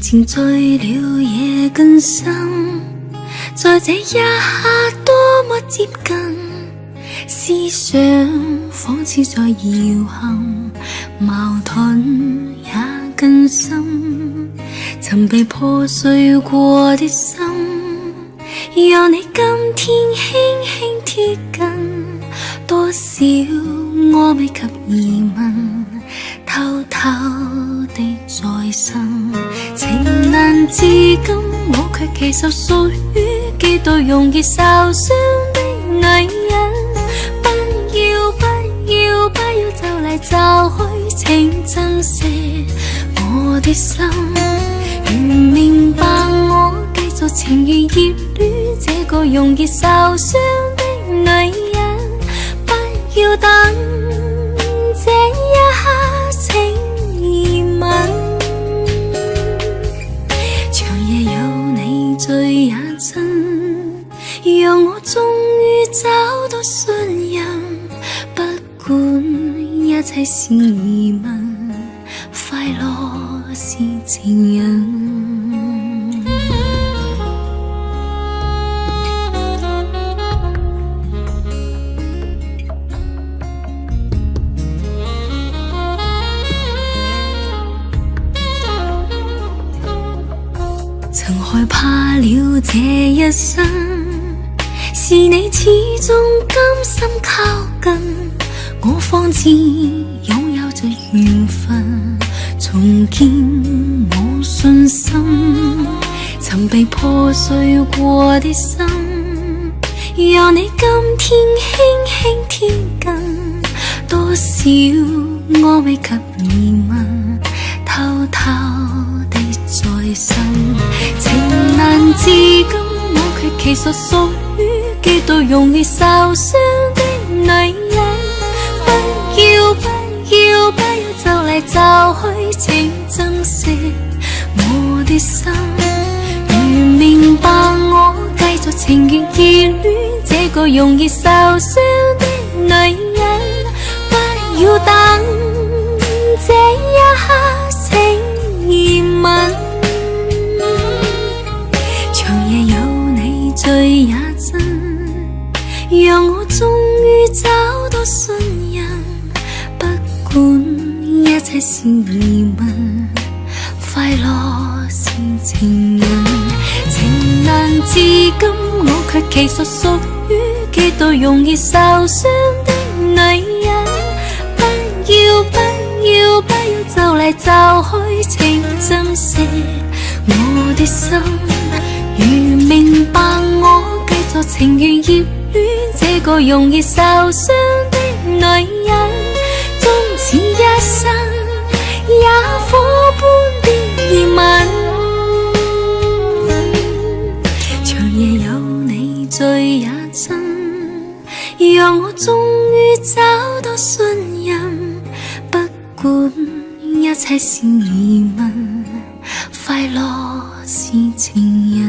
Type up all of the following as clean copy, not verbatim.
情醉了也更深，在这一刻多么接近，思想仿似在搖撼，矛盾也更深，曾被破碎过的心，讓你今天輕輕貼近，多少我未及疑問，偷偷地在心，情難至今，我卻其實屬於幾度容易受傷的女人。不要不要不要就嚟就去，請珍惜我的心。如明白我繼續情願熱戀這個容易受傷的女人，不要等這一刻請疑問，長夜有你醉也真，讓我終於找到信任，不管一切是疑問，快樂是情人。曾害怕了這一生，是你始終甘心靠近，我方知擁有着緣分，重建我信心。曾被破碎過的心，讓你今天輕輕貼近，多少我未及疑問，偷偷地在心。情難至今，我卻其實屬於幾度容易受傷的女人。不要不要不要就嚟就去，請珍惜我的心。如明白我繼續情願熱戀這個容易受傷的女人，不要等這一刻請疑問，長夜有你醉也真，讓我終於找到信任，不管一切是疑問，快樂是情人。情難至今，我卻其實屬於幾度容易受傷的女人。不要不要不要就嚟就去，請珍惜我的心。如明白我繼續情願熱戀這個容易受傷的女人，終此一生也火般的熱吻。長夜有你醉也真，讓我終於找到信任，不管一切是疑問，快樂是情人。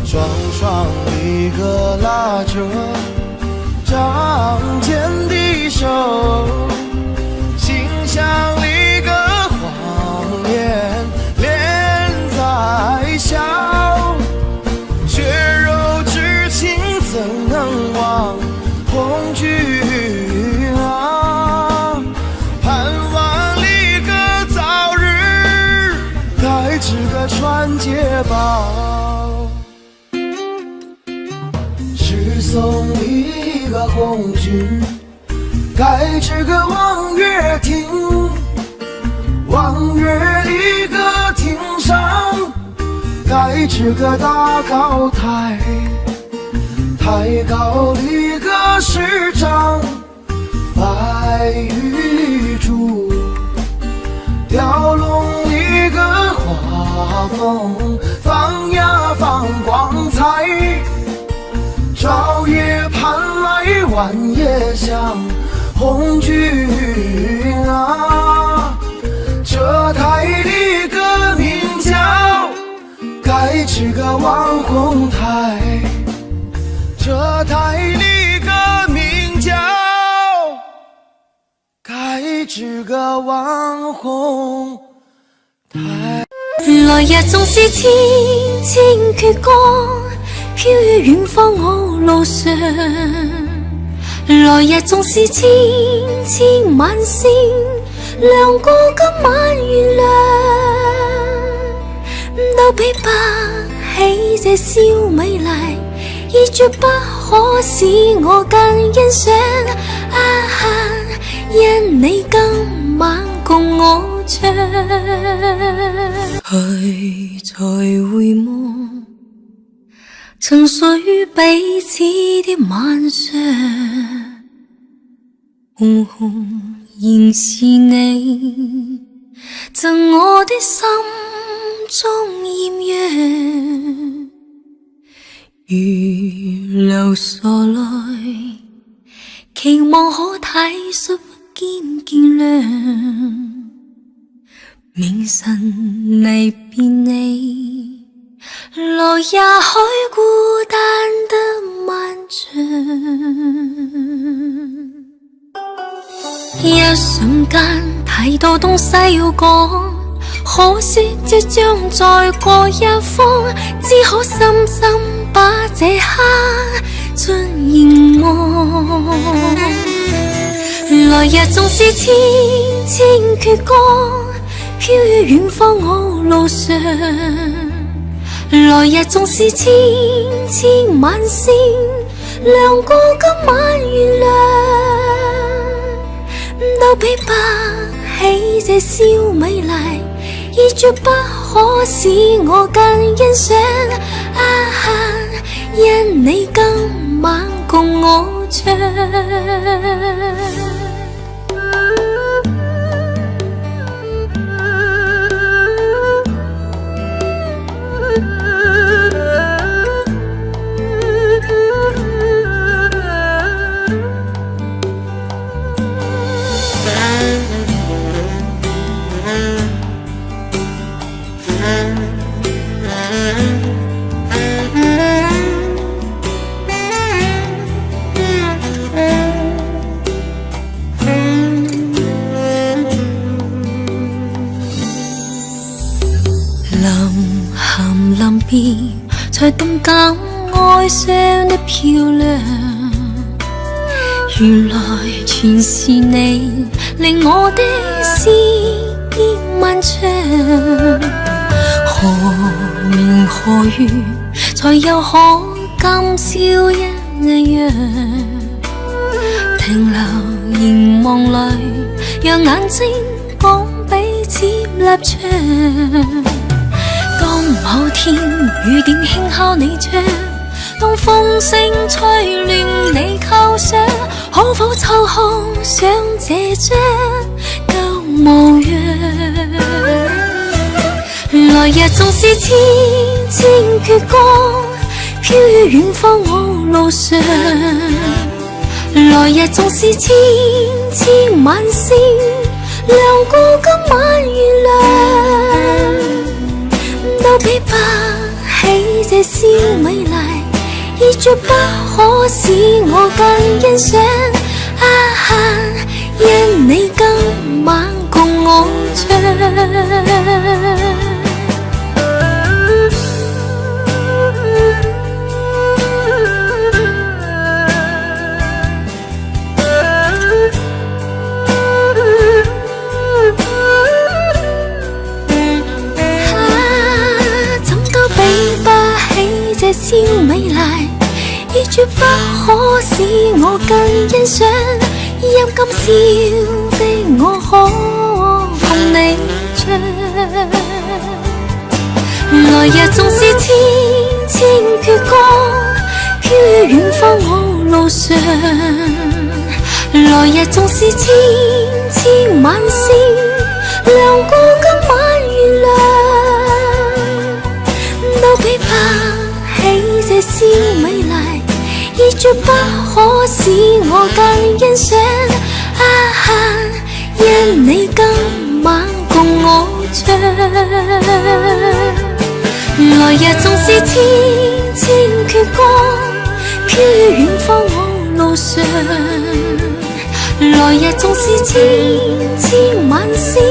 双双一个拉着仗剑的手，心像一个谎言连在笑，血肉之情怎能忘恐惧啊，盼望一个早日该知个传捷报，送一个红军，该知个望月亭，望月里个亭上，该知个大高台，朝夜盼来晚也像红军啊。这台的歌名叫该吃个网红台，这台的歌名叫该吃个网红台。來日縱是千千闕歌，飄於遠方我路上。來日縱是千千晚星，亮過今晚月亮，都比不起這小美麗，已絕不可使我更欣賞。因你今晚共我唱，去再回望曾屬彼此的晚上，紅紅仍是你贈我的心中豔陽，如流傻淚，期望可體恤見見諒，明晨離別你，路也許孤單得漫長。一瞬間太多東西要講，可惜即將再過一方，只可深深把這刻盡凝望。來日縱是千千闕歌，飄於遠方我路上。來日縱是千千晚星，亮過今晚月亮，都比不起這小美麗，已絕不可使我更欣賞。因你今晚共我唱。臨別才動感愛上的漂亮，原來全是你令我的思念漫長。何年何月才又可今宵一樣，停留凝望裏，讓眼睛講彼此立場。當某天雨點輕敲你窗，當風聲吹亂你構想，可否抽空想這張舊模樣？來日縱是千千闕歌，飄於遠方我路上。來日縱是千千晚星，亮過今晚月亮，都比不起這小美麗，已絕不可使我更欣賞。因你今晚共我唱。這小美麗，已絕不可使我更欣賞。陰今宵的我可同你唱。來日縱是千千闕歌，飄於遠方我路上。來日縱是千千晚星，亮過今晚月亮，都比不起這小美麗，已絕不可使我更欣賞。啊哈，因你今晚共我唱，來日縱是千千闕歌，飄於遠方我路上。來日縱是千千晚星，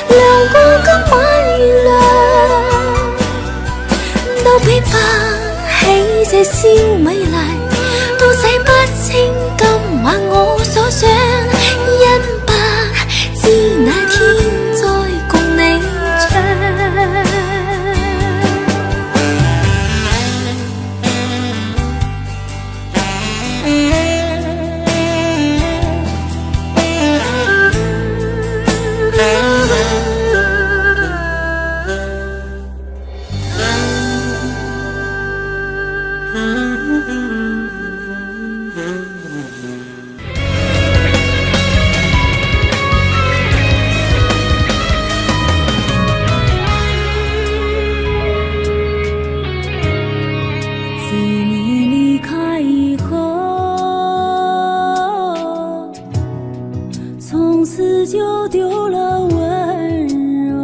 亮過今晚月亮，都比不起這燒米蘭，都洗不清今晚我所想。因不知那天再共你唱。就丢了温柔，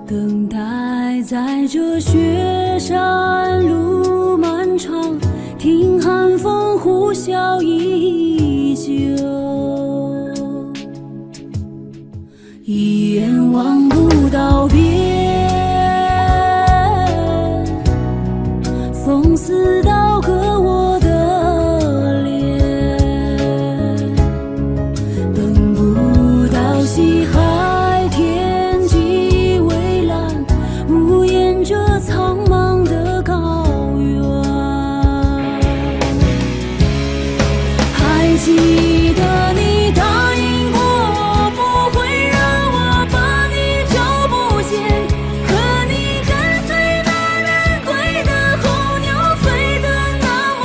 等待在这雪山路漫长，听寒风呼啸依旧，一眼望不到边，风似刀割我的脸，等不到西海天际蔚蓝，无言这苍茫的高原。还记得你答应过我，不会让我把你找不见，可你跟随那人归的候鸟，飞得那么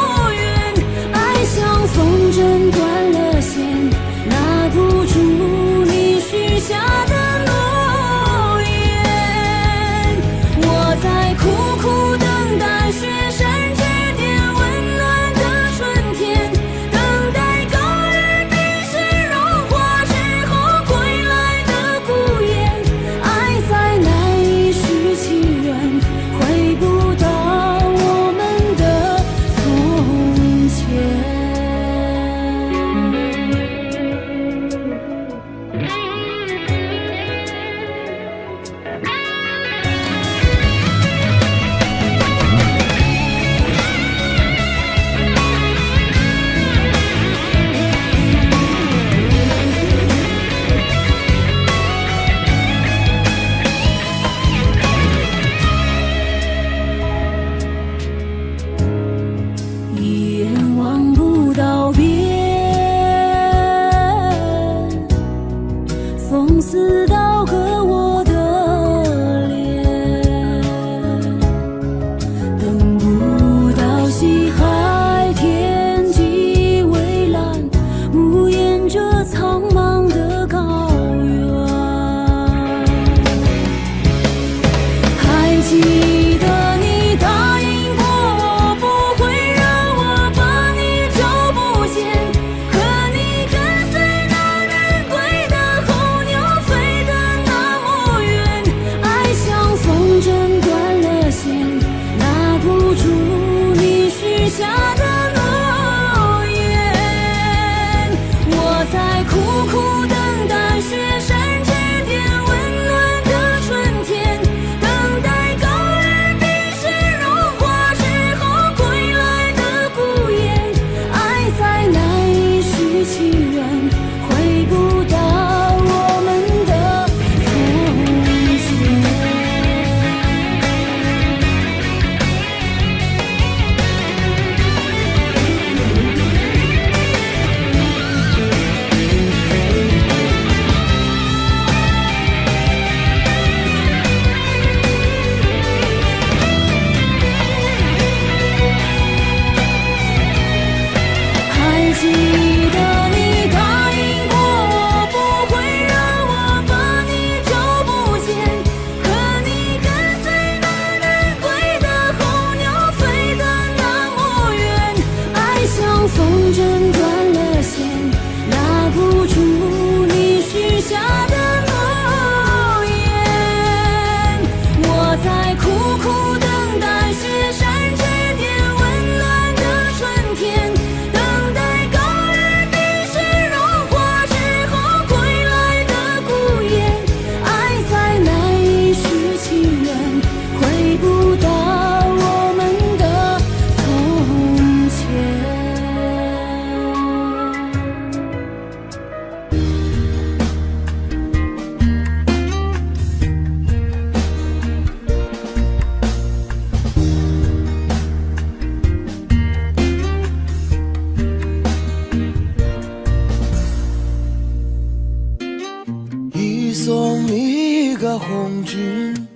红军，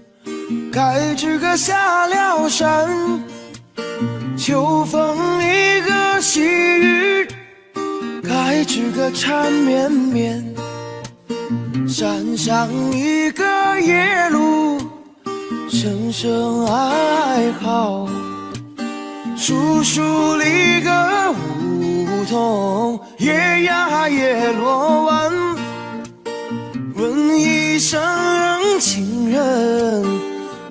该知个下了山，秋风一个细雨，该知个缠绵绵。山上一个夜路，声声哀嚎。树树里个梧桐，夜呀夜落晚。问一声情人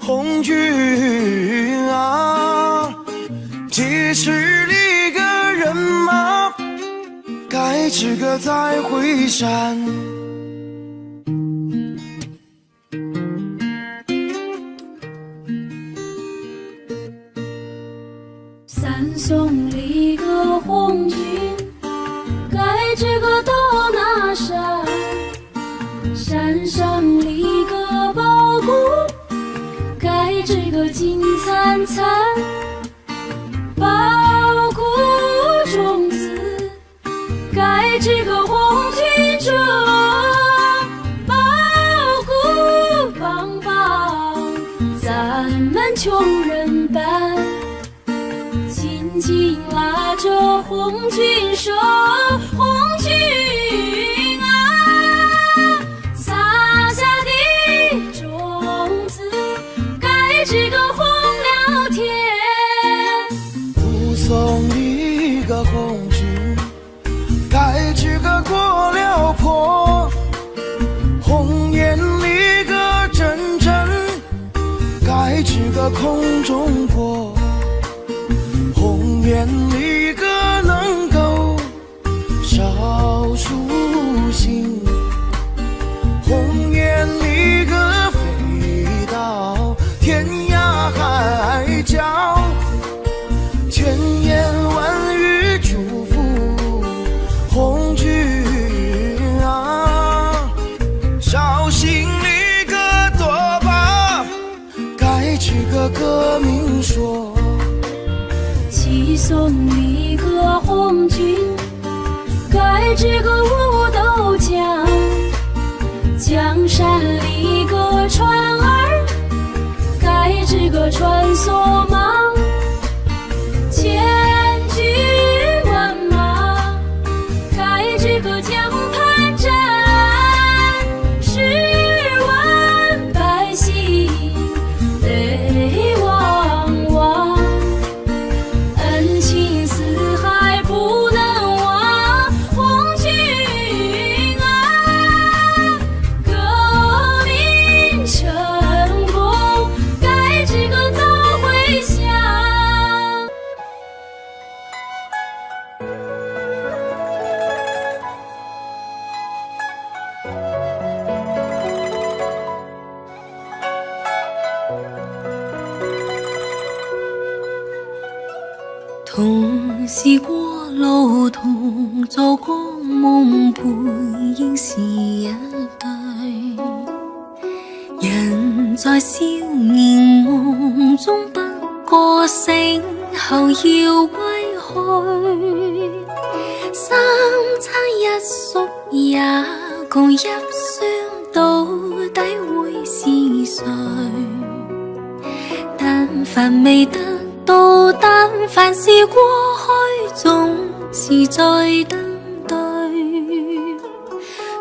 红军啊，几时离个人马，该知个再回山。山送里个红军，该知个到哪山？山上里个宝谷，该知个金灿灿。宝谷种子，该知个红军种。宝谷帮帮咱们穷人办。紧紧拉着红军手，红军啊，撒下的种子，该知个红了天。护送一个红军，该知个过了坡。红颜里个阵阵，该知个空中过。红颜里个能够少数星，红颜里个飞到天涯海角，千言万语祝福红军啊。绍兴里个多把，该知个革命说。齐送一个红军，该知个武斗强。江山里个船儿，该知个穿梭忙。千军万马，该知个江畔站。10万百姓泪汪汪。恩情四海不能忘，红军啊，革命成功，该知个早回乡。同是过路，同做过梦，背影是一对。人在少年夢中不覺醒，後要歸去。三餐一宿也共一雙，到底會是誰？但凡未得到，但凡是過去，總是在等對。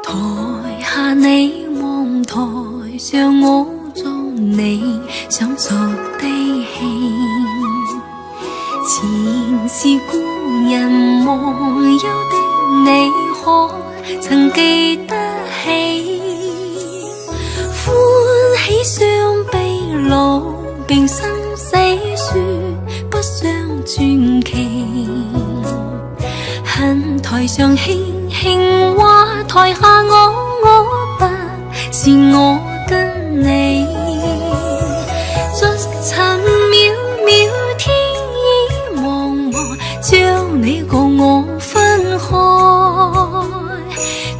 台下你望台上我做你想做的戲，前是故人忘憂的你，可曾記得起？歡喜相悲老病生死說不相傳奇，恨台上輕輕話，台下我不是我跟你，逐塵渺渺天意茫茫，將你共我分開。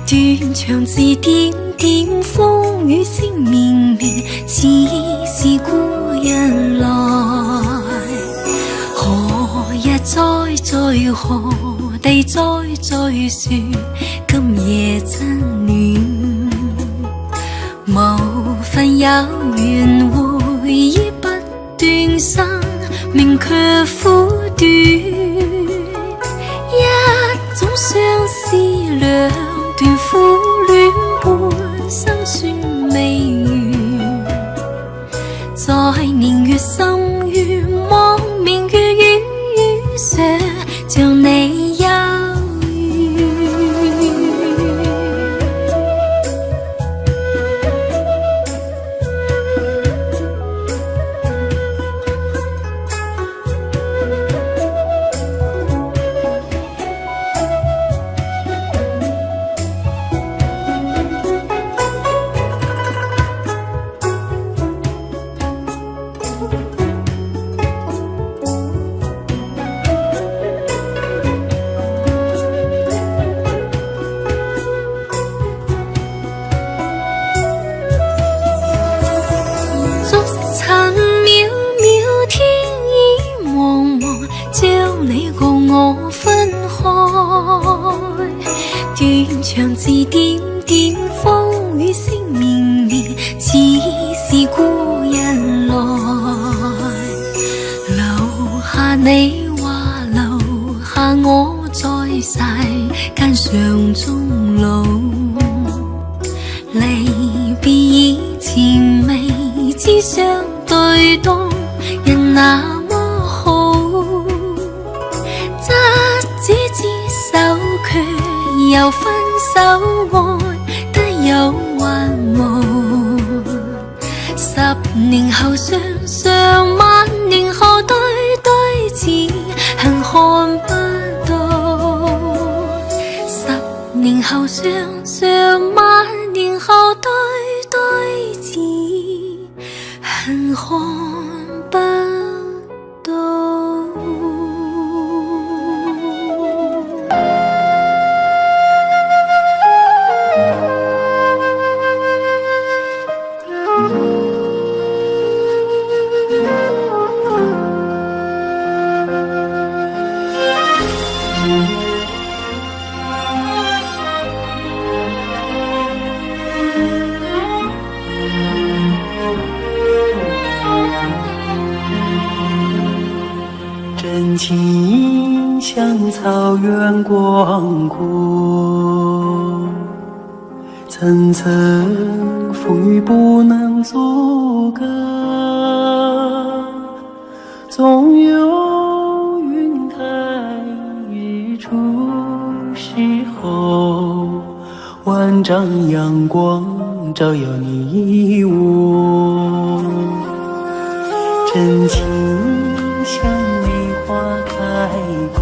斷腸字點點，風雨聲綿綿，似是故人來。何日再何地再說，今夜真暖。無分份有緣會依不斷生命卻苦短，一種相思兩段苦戀半生算未完，在年月深淵望明月遠遠上像你幽斷腸字點點風雨聲綿綿，似是故人來。留下你話留下我在世間上終老，離別以前未知相對當人那麼好，執子之手卻又分手愛得有還無，10年後相上，萬年後對對字恨看不到，10年後相上，萬年後對對字恨看不到。真情像草原广阔，层层风雨不能阻隔，总有云开日出时候，万丈阳光照耀你我。真情像梅花开过，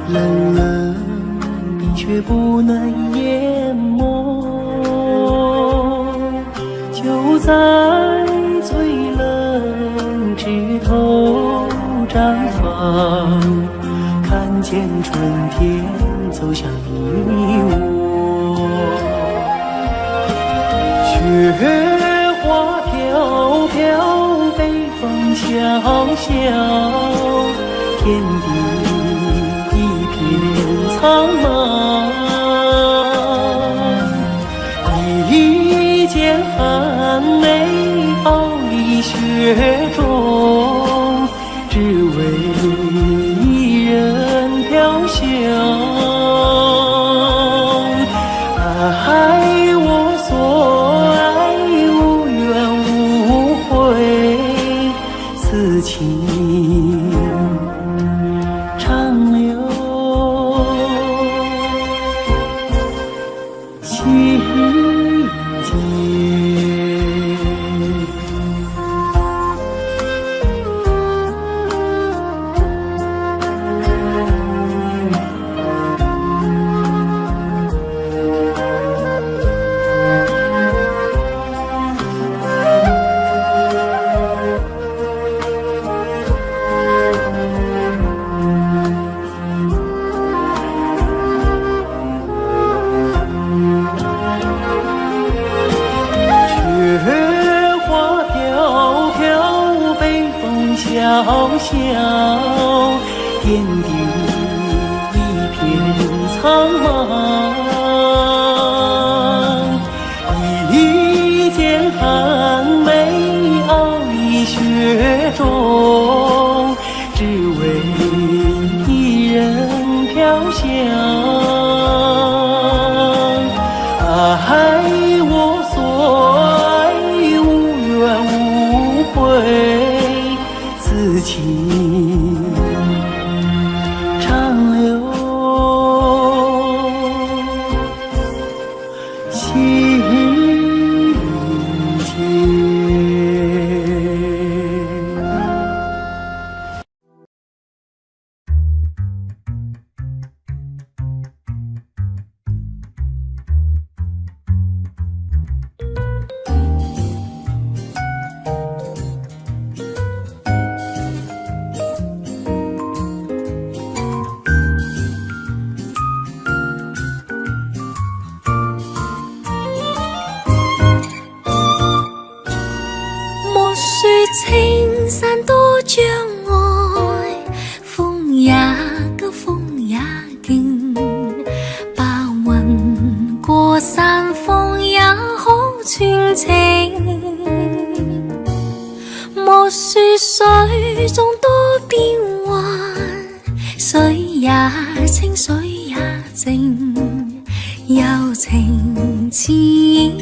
冷冷冰雪不能淹没，就在最冷枝头绽放，看见春天走向你我。雪花飘飘，北风萧萧，天地一片苍茫。一剑寒梅傲立雪中，只为一人飘香。爱我所爱，无怨无悔，此情长留心间。萧萧，天地一片苍茫。雪中，只为一人飘香。爱我虽无怨无悔，此情长留心间。青山多障礙，風也急，風也勁。白雲過山峰也好傳情。莫說水中多變幻，水也清，水也靜。柔情似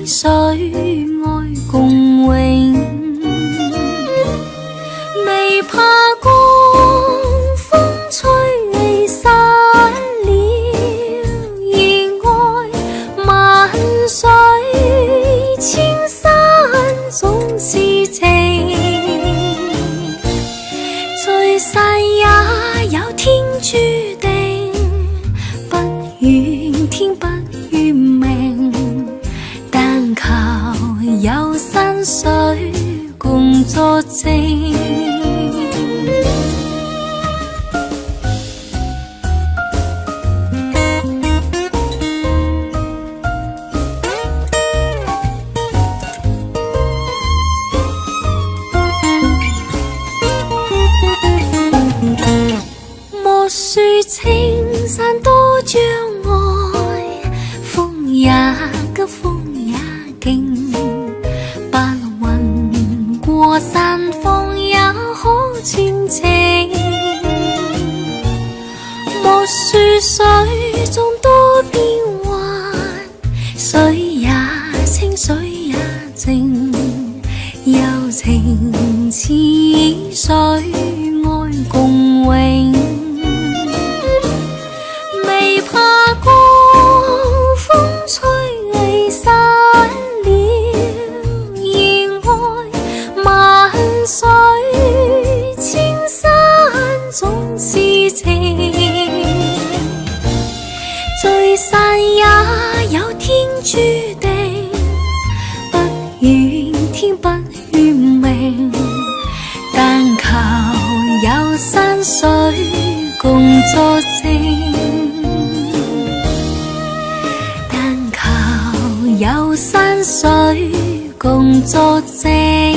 水，愛共永。未怕江風吹離散了，而愛萬水千山總是情。聚散也有天注定，不怨天不怨命，但求有山水共作證。莫說青山多障礙，風也急，風也勁。白雲過山峰也好傳情。莫說水中多變幻，水也清，水也靜。柔情似水，愛共永。未怕江風吹離散了，而愛萬水千山總是情。聚散也有天注定，不怨天不怨命，但求有山水共作證。但求有山水共作證。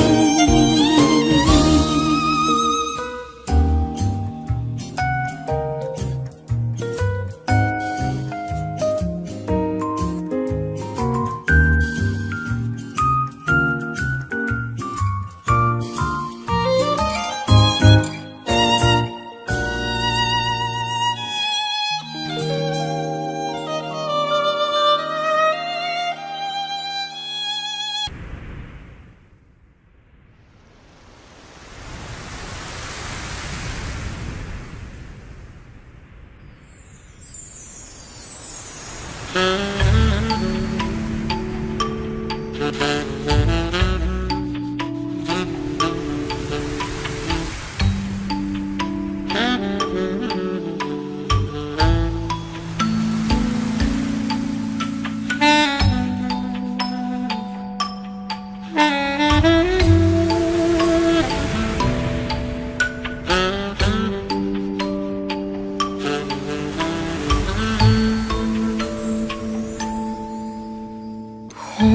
紅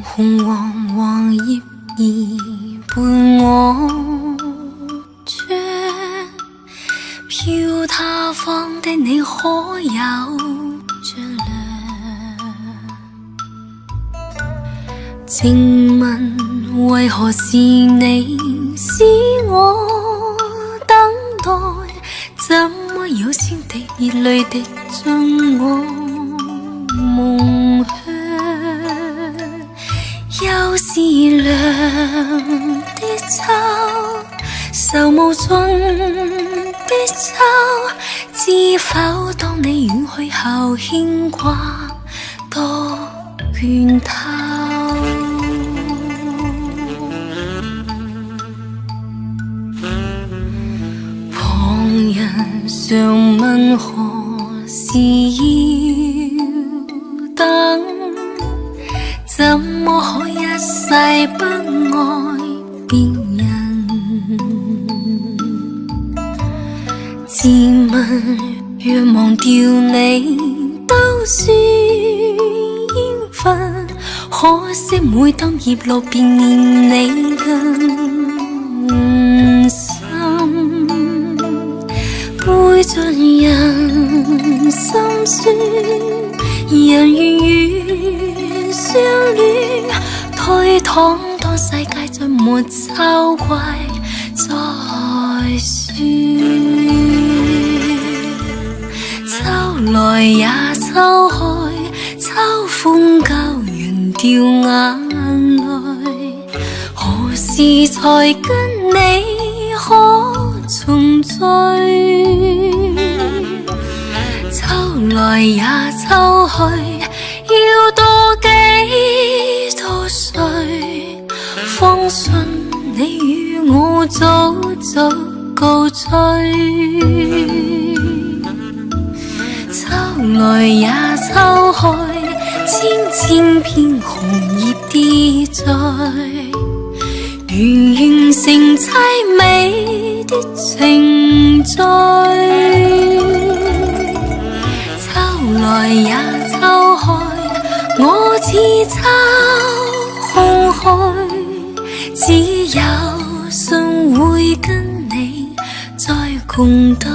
紅黃黃葉兒伴我轉，飄他方的你可有着涼？靜問為何是你是我等待，怎么有先滴热泪滴进我梦乡？又是凉的秋，愁無盡的秋，知否當你遠去後牽掛多倦透。旁人常問何時要等，怎麼可一世不愛別人？自問若忘掉你都算應份，可惜每當葉落便念你更深，背盡人心酸，人願與相戀，推搪當世界再沒秋季再說。秋來也秋去，秋風教人掉眼淚，何時才跟你可重聚？秋來也秋去，要多幾多歲，方信你與我早早告吹。秋來也秋去，千千片紅葉跌墜，如完成凄美的程序。秋來也秋去，我似秋空虛，只有信會跟你再共對。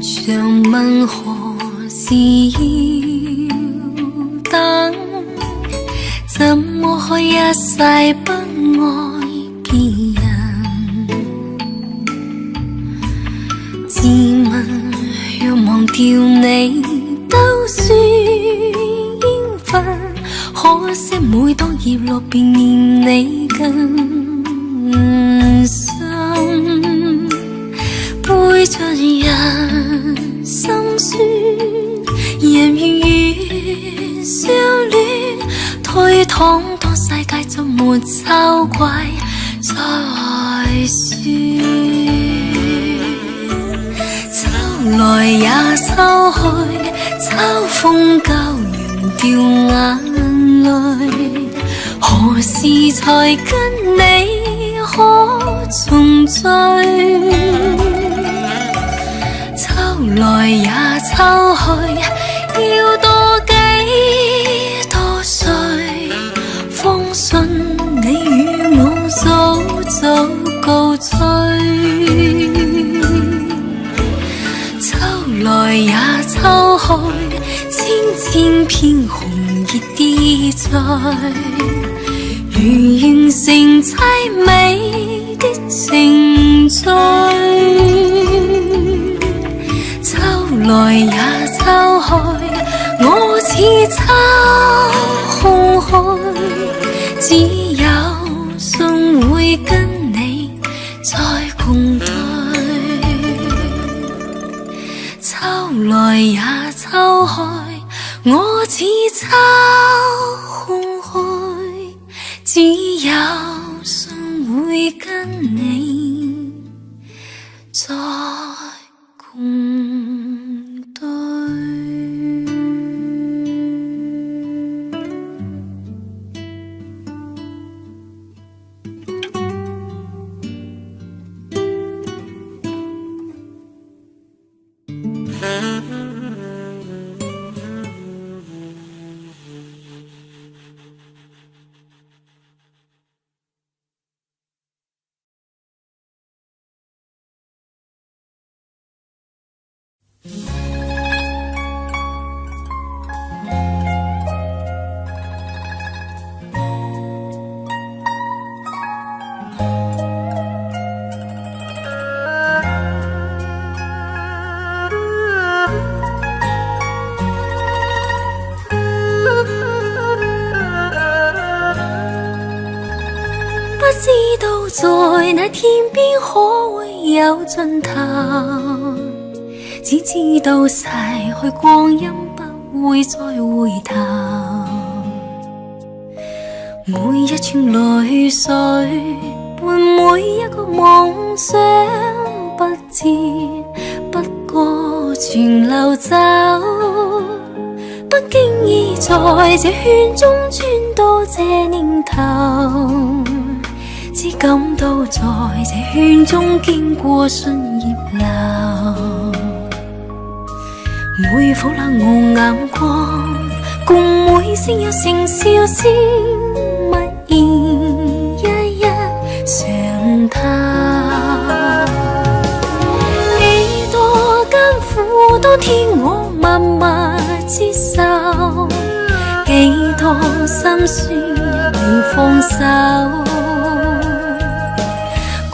常問何時要等，怎麼可一世不愛別人？自問若忘掉你都算應份，可惜每當葉落便念你更深，背盡人心酸，人願與相戀，推搪當世界就沒秋季再說。秋來也秋去，秋風教人掉眼淚，何時才跟你可重聚？秋來也秋去，要多幾多歲，方信你與我早早告吹。秋來也秋去，千千片紅葉跌墜，如完成凄美的程序。秋來也秋去，我似秋空虛，只有信會跟你再共對。秋來也秋去，我似秋空虛，只有信會跟你再共對。知道在那天邊可會有盡頭，只知道逝去光陰不會再回頭。每一串淚水伴每一個夢想，不知不覺全流走，不經意在這圈中轉到這年頭，只感到在這圈中經過信葉流。每顆冷傲眼光，共每聲有成笑聲，默然一一上透。幾多艱苦都天我默默接受，幾多心酸一未放手，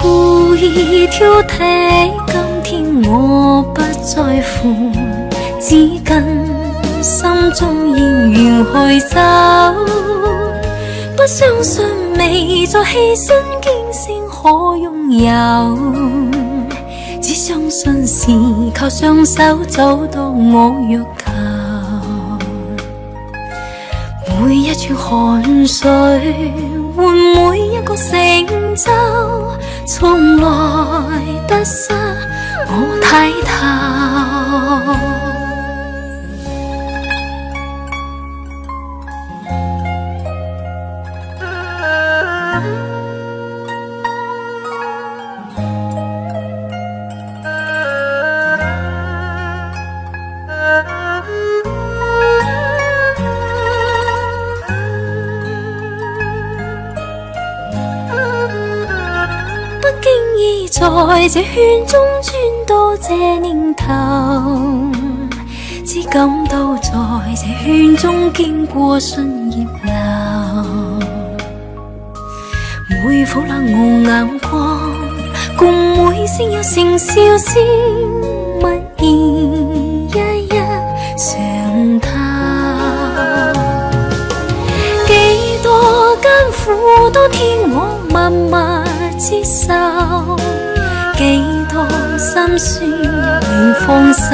故意挑剔，今天我不在乎，只跟心中仍然去走，不相信未再犧牲驚聲可擁有，只相信是靠雙手找到我欲求。每一串汗水換每一個成就，從來得失我睇透。在這圈中轉到這年頭，只感到在這圈中經過信葉流。每顆冷傲眼光，共每聲有成笑聲，默然一一上透。幾多艱苦都天我默默接受，幾多心酸未放手，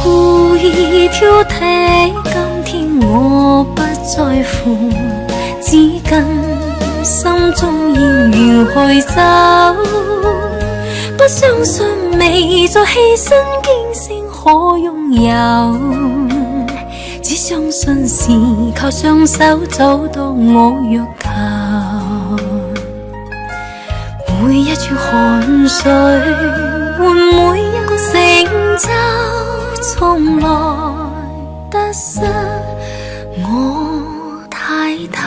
故意挑剔，今天我不在乎，只跟心中仍然去走，不相信未再犧牲驚聲可擁有，只相信是靠雙手找到我欲求。每一串汗水換每一個成就，從來得失我睇透。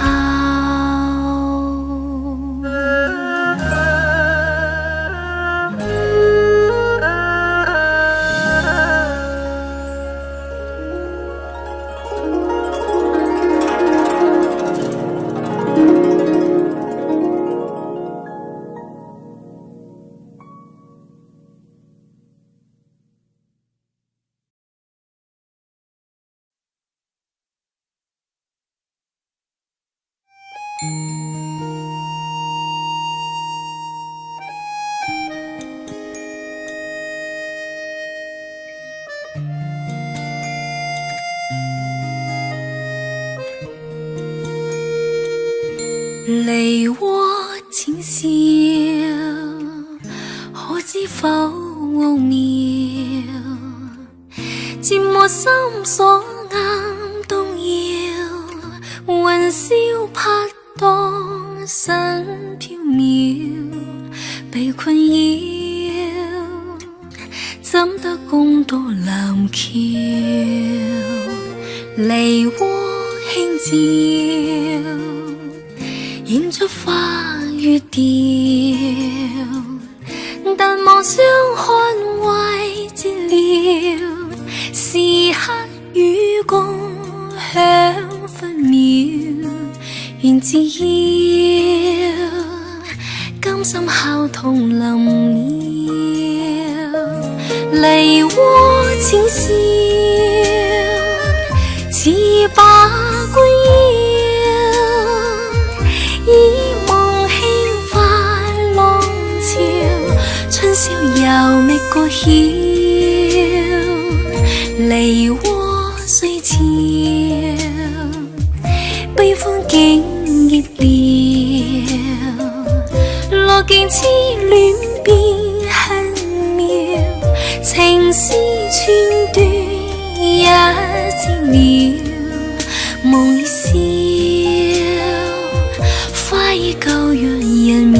梨渦淺笑，可知否奧妙？漸我心所啱動搖，雲霄拍蕩身飄渺，被困擾，怎得共渡藍橋？梨渦輕照，映出花月調，但望相看為寂寥，時刻與共享分秒，願自要甘心孝同臨了，梨渦淺笑，似把觀腰，飘，梨渦雖俏，悲歡竟熱了，落見痴戀變恨妙，情絲寸斷也寂寥，夢已消，花依舊若人面。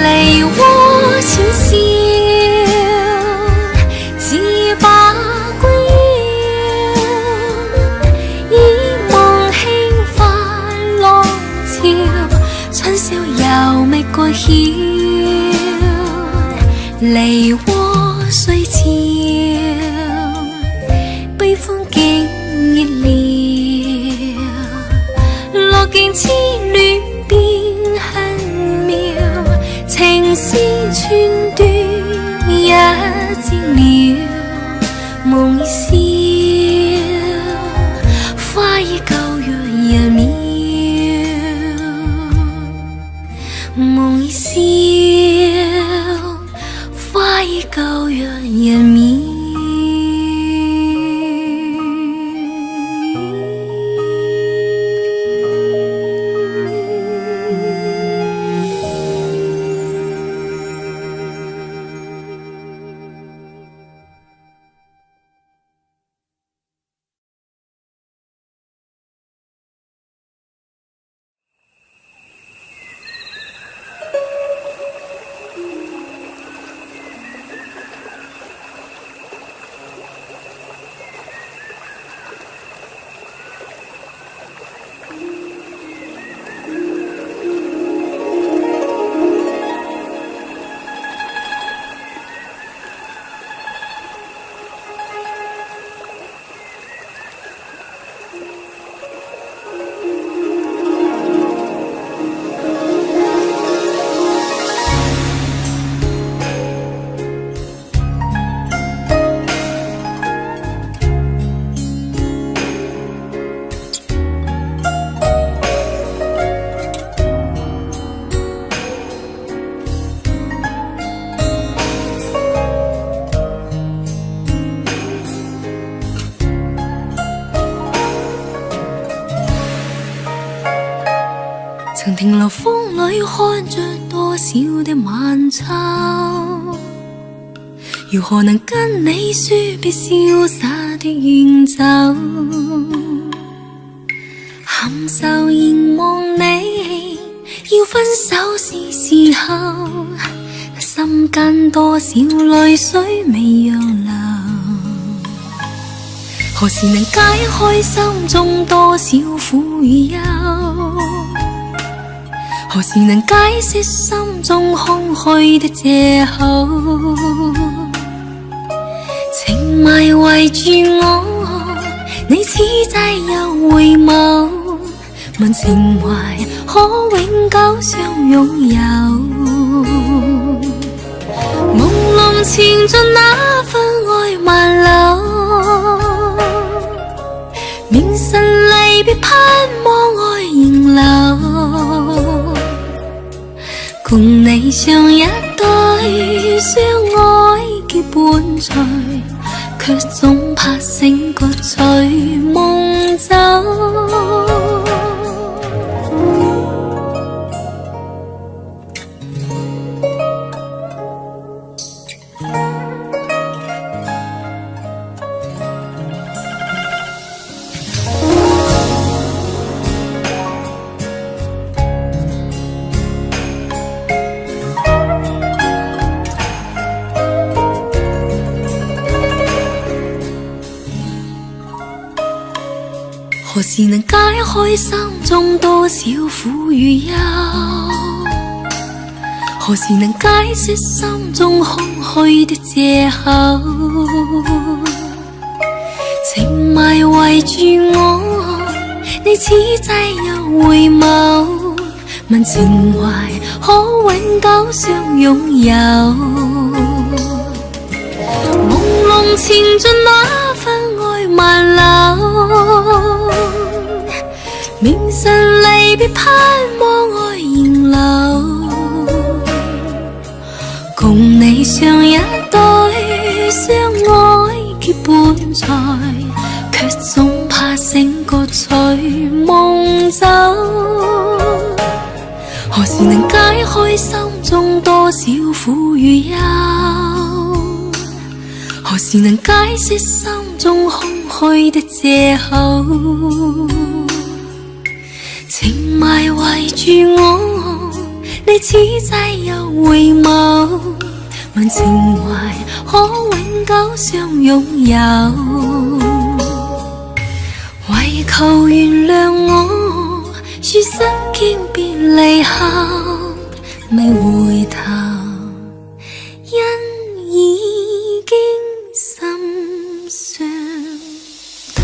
梨渦淺笑，似把君邀，以夢輕化浪潮，春宵又覓過曉，梨渦雖俏，悲歡竟熱了，落見痴戀變恨妙，情絲寸斷也寂寥，夢已消，花依舊若人妙，夢已消，花依舊若人妙。曾停留風裏看着多少的晚秋，如何能跟你說別瀟灑的遠走，含愁凝望你，要分手是時候，心間多少淚水未讓流，何時能解開心中多少苦與憂，何時能解釋心中空虛的藉口？情迷圍住我，你此際又回眸，問情懷可永久相擁有。朦朧前進那份愛萬縷，明晨離別盼望愛仍留。共你像一對相愛結伴隨，卻總怕醒覺隨夢走。何時能解開心中多少苦與憂？何時能解釋心中空虛的藉口？埋圍住我，你此際又回眸，問情懷可永久相擁有。朦朧前進那份愛萬縷，明晨離別盼望愛仍留。共你像一對相愛結伴才，卻總怕醒覺隨夢走。何時能解開心中多少苦與憂？何時能解釋心中空虛的藉口？情埋圍住我，你此際又回眸，問情懷可永久相擁有。為求原諒我，說身經別離後未回頭，因已經心傷透。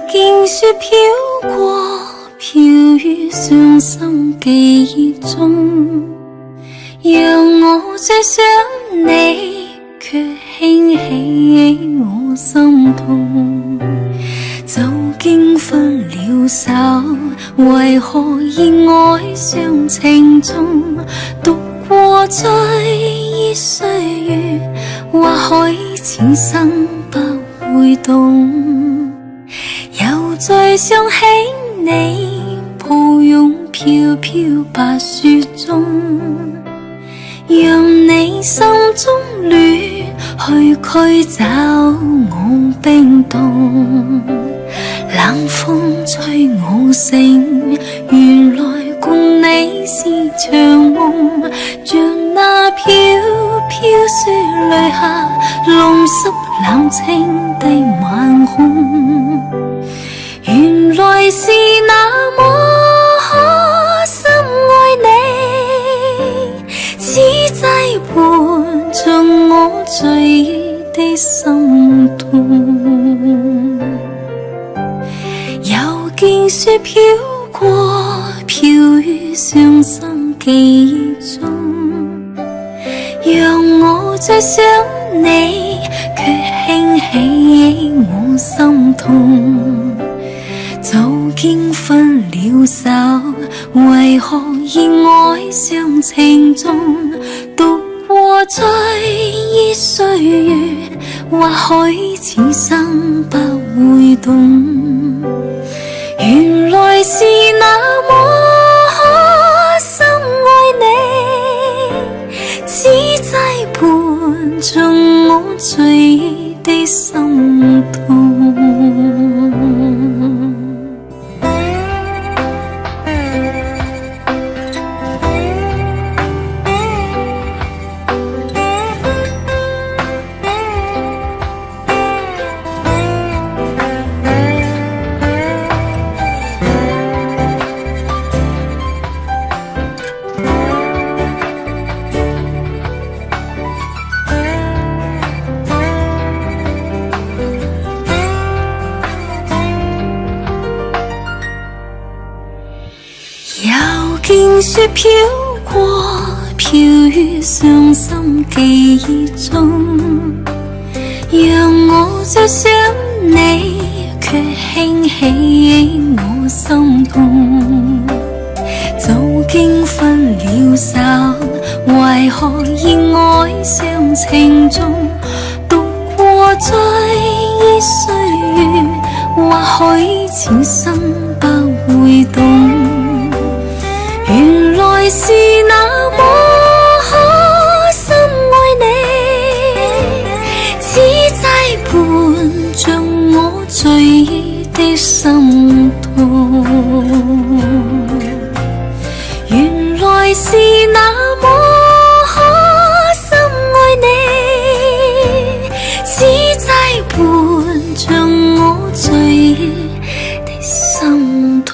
見雪飄過，飄於傷心記憶中，讓我最想你，卻輕起我心痛。就經分了手，為何意愛傷情中，讀過追憶歲月，或許此生不會懂。又再想起你，抱擁飄飄白雪中，讓你心中暖，去驅走我冰凍。冷風吹我醒，原來共你是場夢，像那飄飄雪淚下，弄濕冷清的晚空。原來是那麼深愛你，此際伴着我醉的心痛。又見雪飄過，飄於傷心記憶中，讓我最想你，卻輕起我心痛。就經分了手，為何意愛傷情中，讀過追憶歲月，或許此生不會懂。原來是那麼深愛你，此際伴着我醉的心痛。見雪飄過，飄於傷心記憶中，讓我最想你卻輕起我心痛。早經分了手，為何仍愛上情中？讀過追憶歲月，或許此生不會懂。原來是那麼可深愛你，此際伴着我醉意的心痛。原來是那麼可深愛你，此際伴着我醉意的心痛。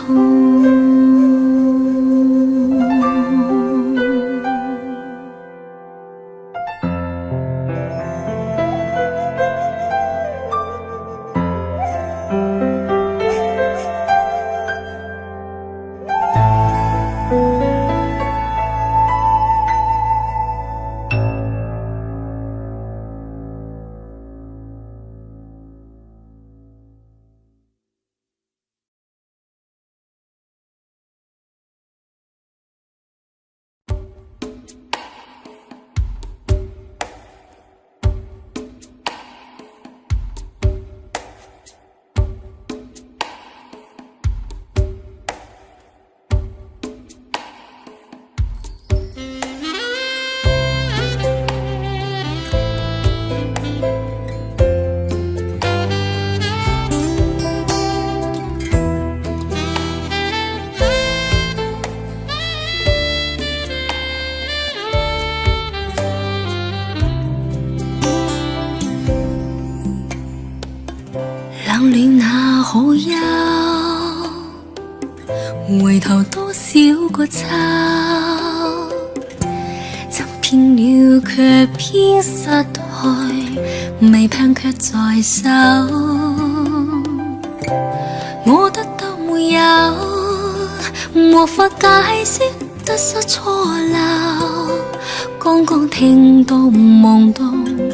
冷暖那可休，回頭多少個秋，尋遍了卻偏失去，未盼卻在手。我得到沒有，無法解釋得失錯漏，剛剛聽到夢到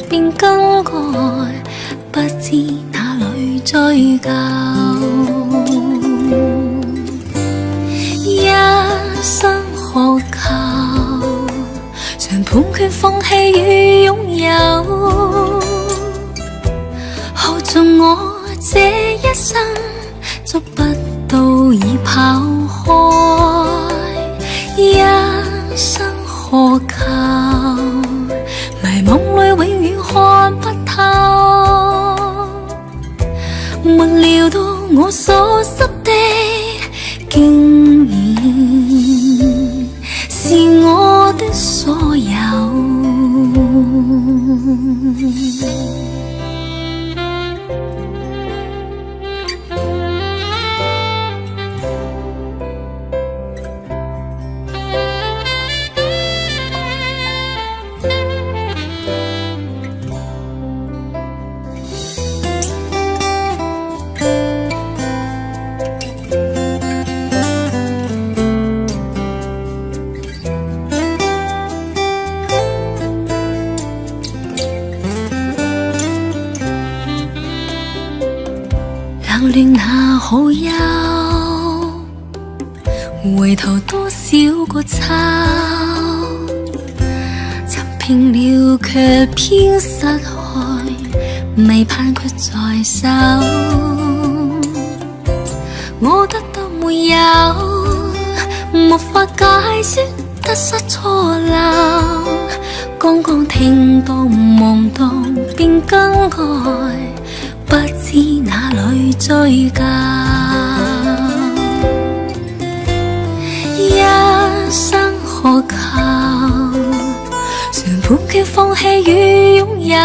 便更改，不知哪裏追究。一生渴求，常盤踞放棄與擁有，耗盡我這一生，捉不到已跑開。一生渴求，迷惘裏永遠看不透，沒料到我所失的竟然是我的所有。冷暖那可休，回頭多少個秋，尋遍了卻偏失去，未盼卻在手。我得到沒有，無法解釋得失錯漏，剛剛聽到夢到便更改，不知哪裏追究。一生渴求，常盤踞放棄與擁有，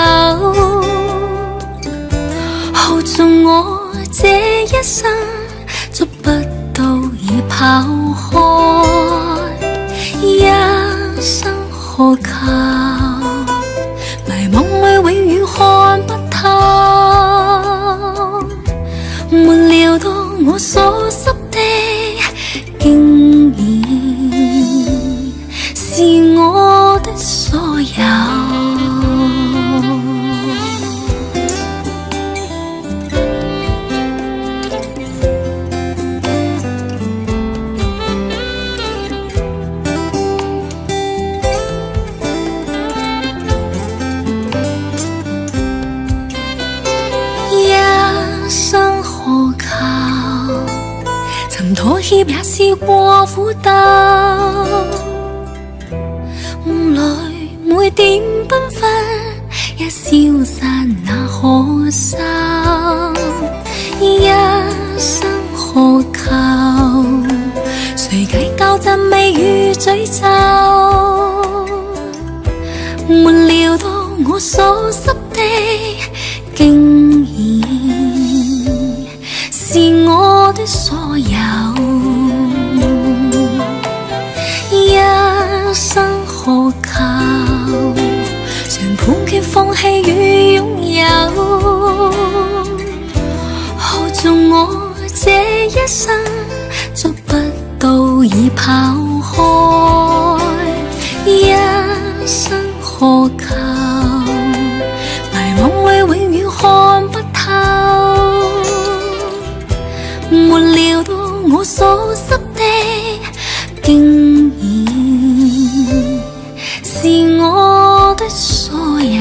耗盡我這一生，捉不到已跑開。一生渴求，迷惘裏永遠看不透，沒料到我所失的竟然是我的所有。孽也試過苦鬥，夢裏每點繽紛，一消散那可收，一生何求？誰計較讚美與詛咒？沒料到我所失的，竟然是我的所有。一生何求？常判決放棄與擁有，何做我這一生捉不到已跑開？一生何求？迷惘裏永遠看不透，沒料到我所失的，竟然是我的所有。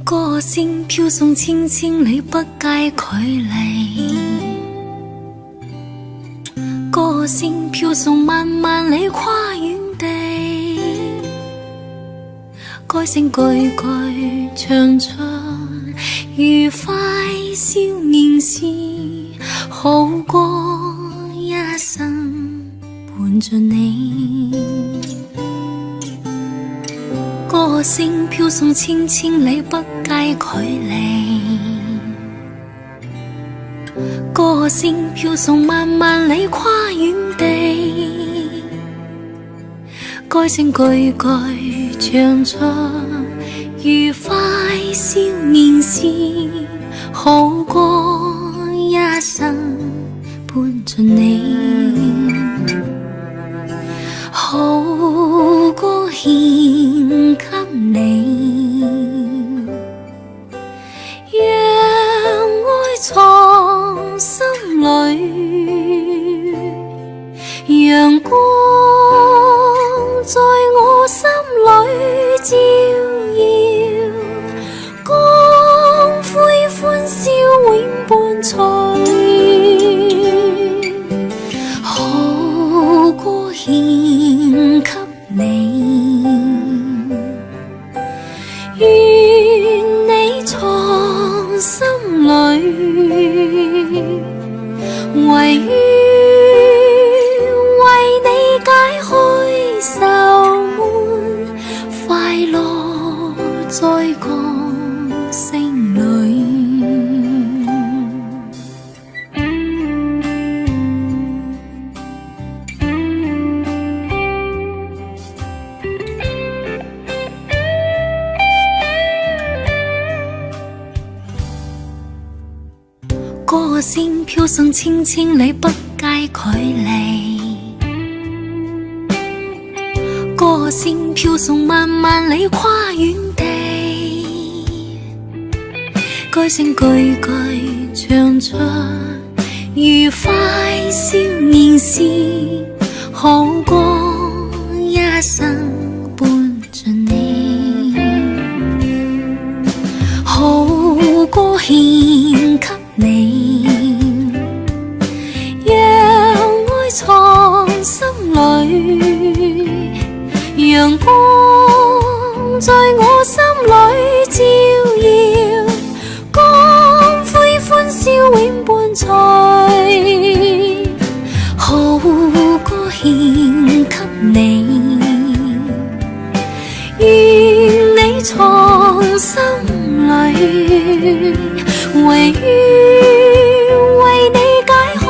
歌聲飄送千千里不計距離，歌聲飄送萬萬里跨遠地，歌聲句句唱出愉快少年時，好過一生伴着你。歌聲飄送千千里不計距離，歌聲飄送萬萬里跨遠地，歌聲句句唱出愉快少年時，好過一生伴着你，好過獻給你，讓愛藏心裏，陽光在我心裏照耀，光輝歡笑永伴隨，好過獻給你，願你藏心裏，唯願為你解開愁悶，快樂在歌聲裏。歌聲飄送千千里不計距離，歌聲飄送萬萬里跨遠地，歌聲句句唱出愉快少年時，好過一生伴着你，好過獻給你，讓愛藏心裏。永遠為你解開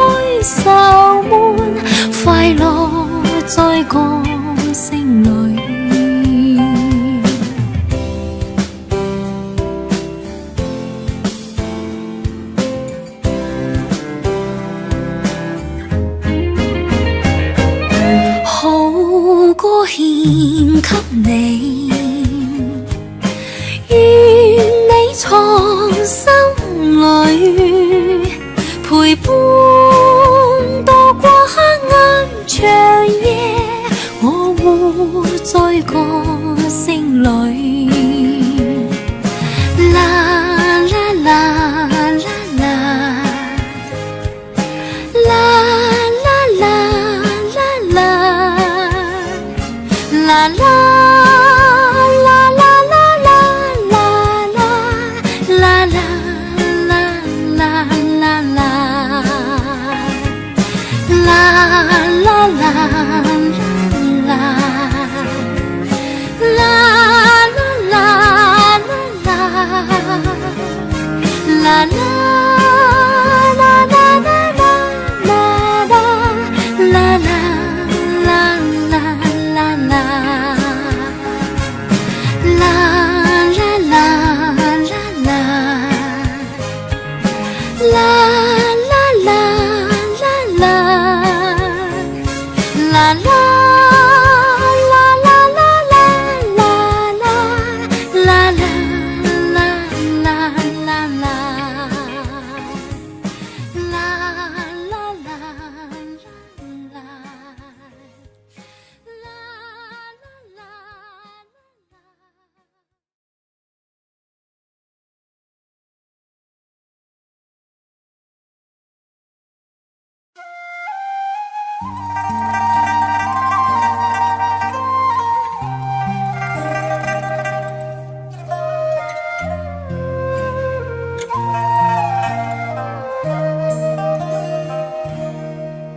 愁悶，快樂在歌聲裏。好歌獻給你，願你藏心裏，陪伴度過黑暗長夜，我活在歌聲裏。啦啦啦啦啦，啦啦啦啦啦，啦啦。啦啦啦啦啦啦啦啦啦啦啦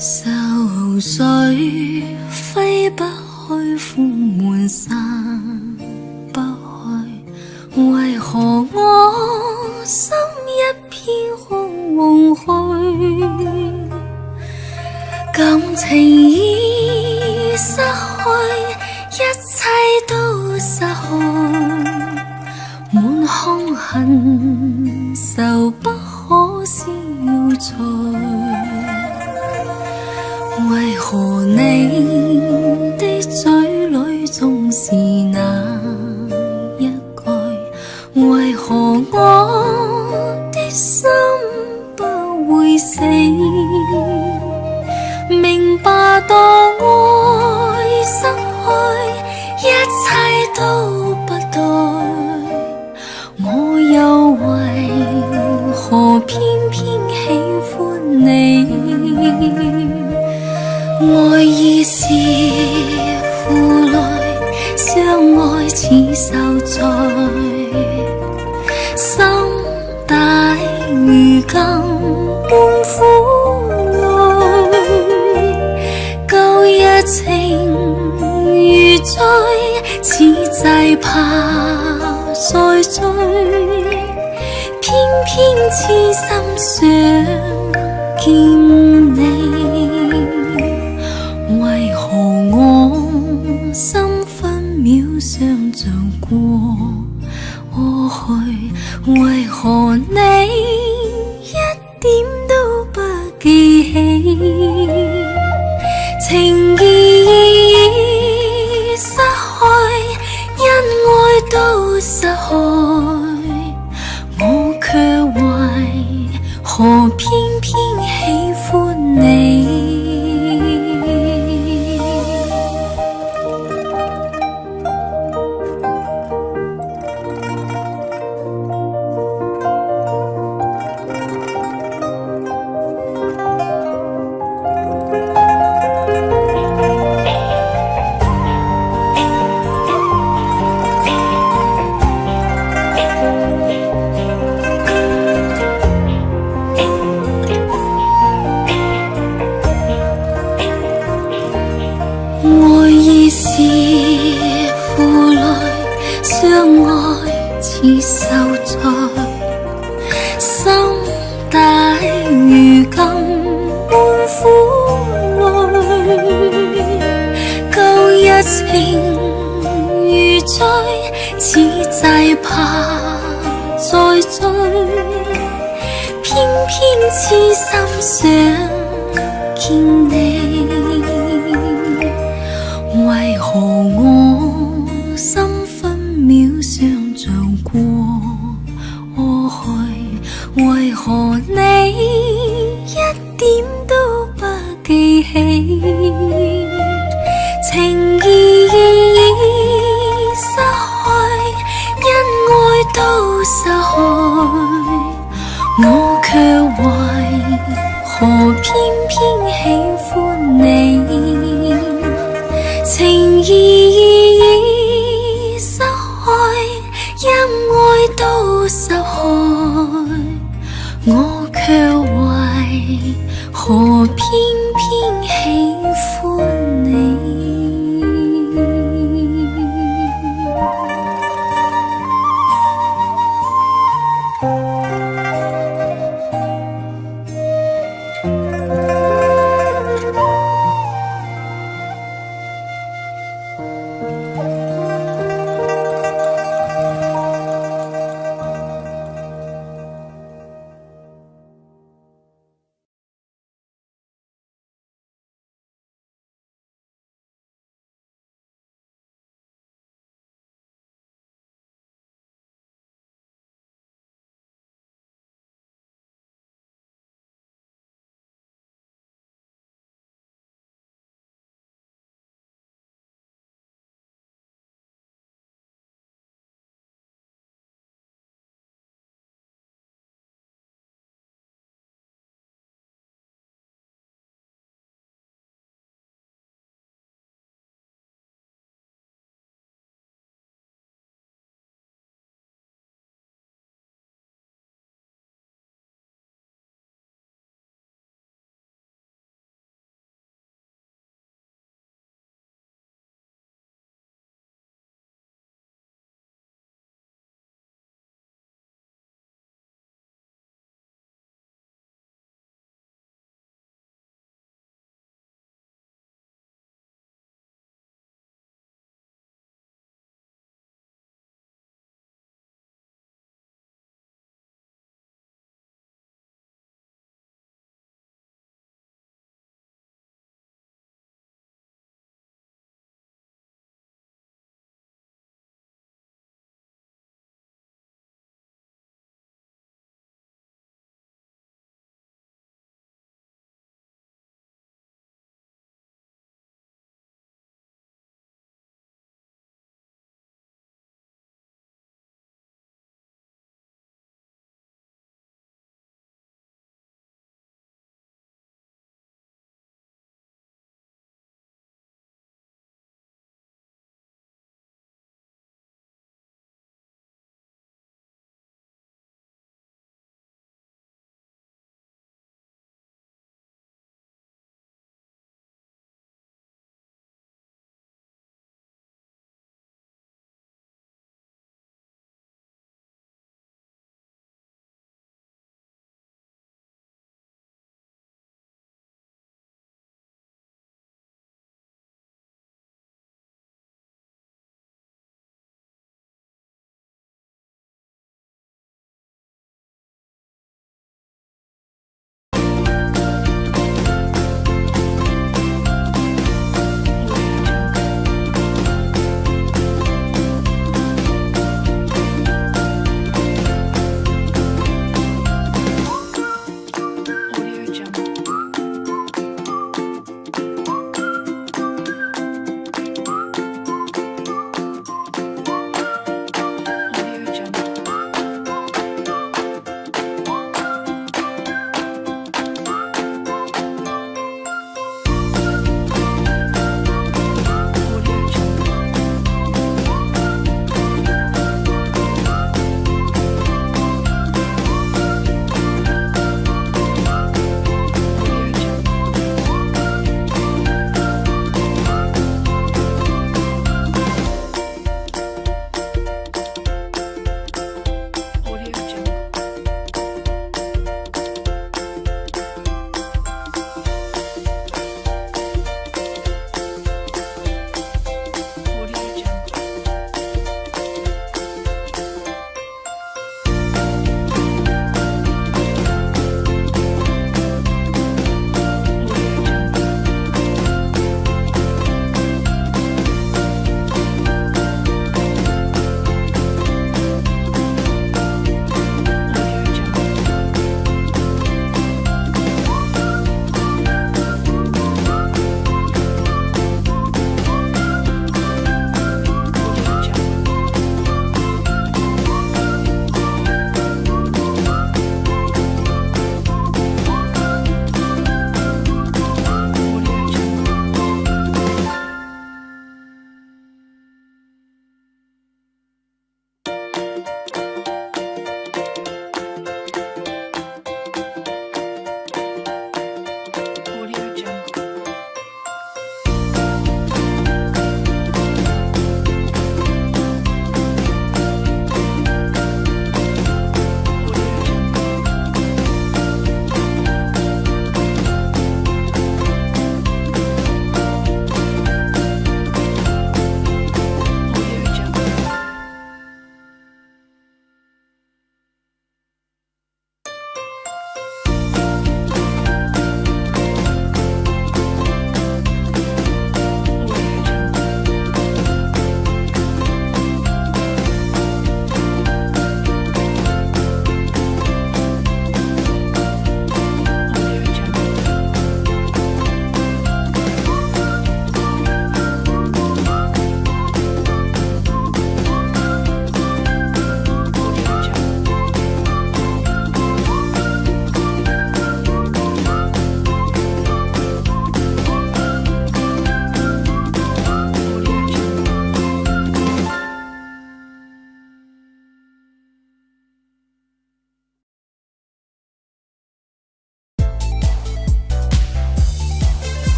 愁緒揮不去，苦悶散不去，為何我心一片空虛？感情已失去，一切都失去，滿腔恨愁不可消除。為何你的嘴裏總是那一句？為何我的心不會死？明白到愛失去，一切都不對，我又為何偏偏喜歡你？愛意是負累，相愛似受罪，心大如今滿苦淚，舊日情如醉，此際怕再追，偏偏痴心想見你。為何我心分秒想像過去？為何你一點都不記起？情義已失去，因愛都失去，我卻為何偏偏喜歡你？痴心想見你，為何我心分秒上像過去？為何你一點都不記起？情義已失去，因愛都失去，我卻為何偏